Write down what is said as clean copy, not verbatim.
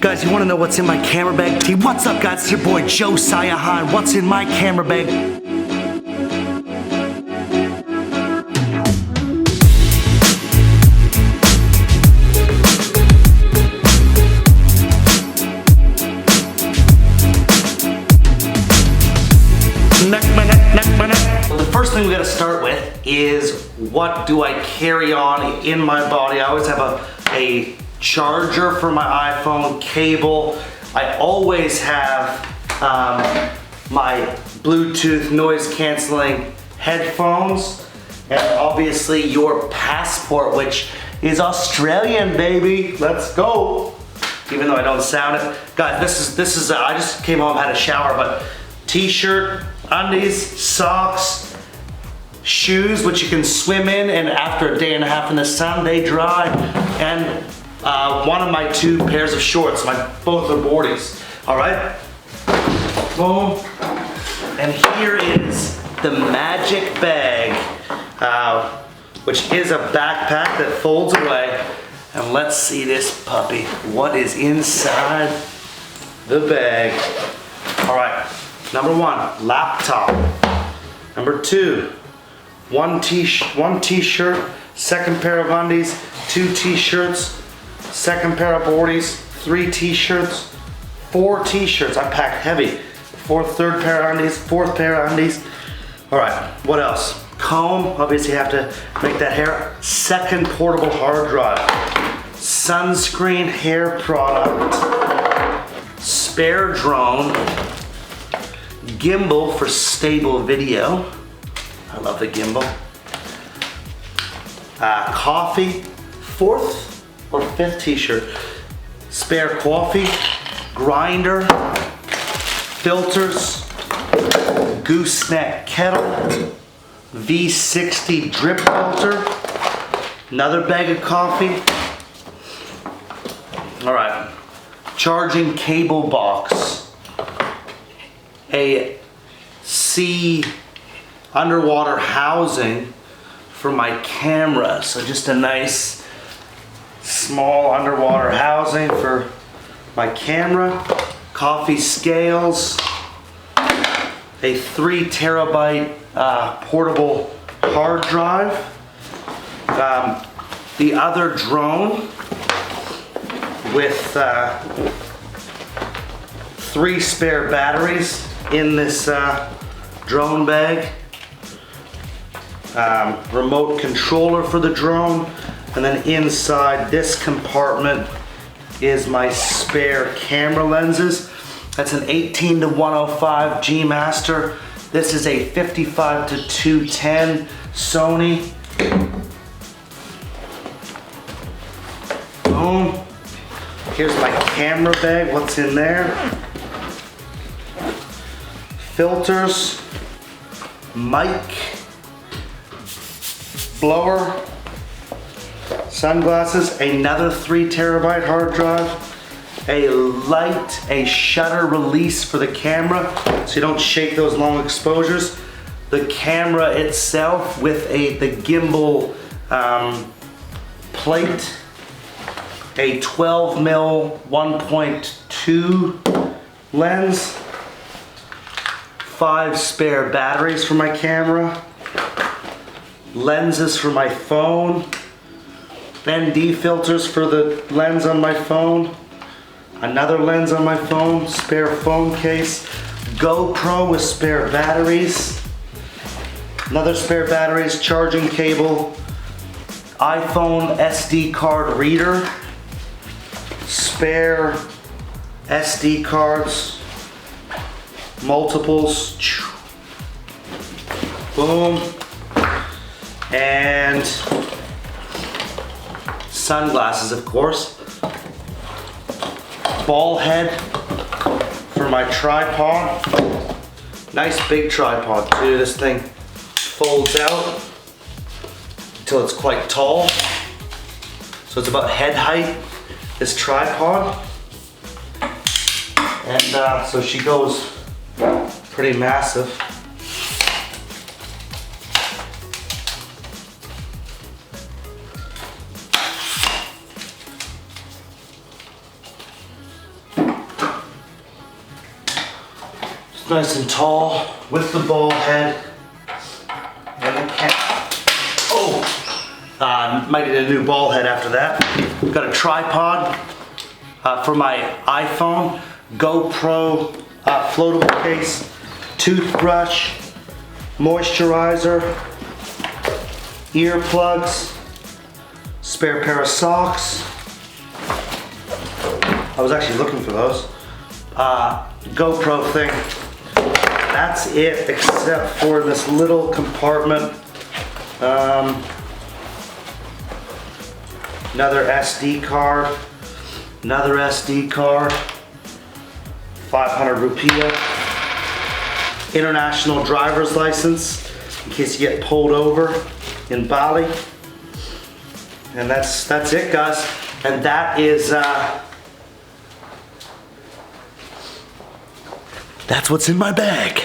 Guys, you wanna know what's in my camera bag? Hey, what's up guys, it's your boy Josiah Hein. What's in my camera bag? The first thing we gotta start with is what do I carry on in my body? I always have a charger for my iPhone, cable. I always have my Bluetooth noise canceling headphones, and obviously your passport, which is Australian, baby. Let's go. Even though I don't sound it. Guys, this is I just came home, had a shower, but t-shirt, undies, socks, shoes, which you can swim in, and after a day and a half in the sun, they dry, and one of my two pairs of shorts. Both are boardies. All right, boom. And here is the magic bag, which is a backpack that folds away. And let's see this puppy. What is inside the bag? All right, number one, laptop. Number two, one t-shirt, second pair of undies, two t-shirts, second pair of boardies, three t-shirts, four t-shirts. I packed heavy. Third pair of undies, fourth pair of undies. All right, what else? Comb, obviously you have to make that hair. Second portable hard drive. Sunscreen, hair product, spare drone, gimbal for stable video. I love the gimbal. Coffee, fourth or fifth t-shirt. Spare coffee, grinder, filters, gooseneck kettle, V60 drip filter, another bag of coffee. All right, charging cable box, a sea underwater housing for my camera. So just a nice small underwater housing for my camera, coffee scales, a 3 terabyte portable hard drive, the other drone with 3 spare batteries in this drone bag, remote controller for the drone, and then inside this compartment is my spare camera lenses. That's an 18 to 105 G Master. This is a 55 to 210 Sony. Boom. Here's my camera bag, what's in there? Filters, mic, blower, sunglasses, another 3 terabyte hard drive, a light, a shutter release for the camera so you don't shake those long exposures, the camera itself with the gimbal plate, a 12mm 1.2 lens, 5 spare batteries for my camera, lenses for my phone, ND filters for the lens on my phone, another lens on my phone, spare phone case, GoPro with spare batteries, another spare batteries, charging cable, iPhone SD card reader, spare SD cards, multiples, boom, and sunglasses, of course. Ball head for my tripod. Nice big tripod too. This thing folds out until it's quite tall. So it's about head height, this tripod. And so she goes pretty massive. Nice and tall with the ball head and the cap. Oh, might need a new ball head after that. Got a tripod for my iPhone, GoPro floatable case, toothbrush, moisturizer, earplugs, spare pair of socks. I was actually looking for those. GoPro thing. That's it, except for this little compartment. Another SD card. Another SD card. 500 rupiah. International driver's license in case you get pulled over in Bali. And that's it, guys. And that is that's what's in my bag.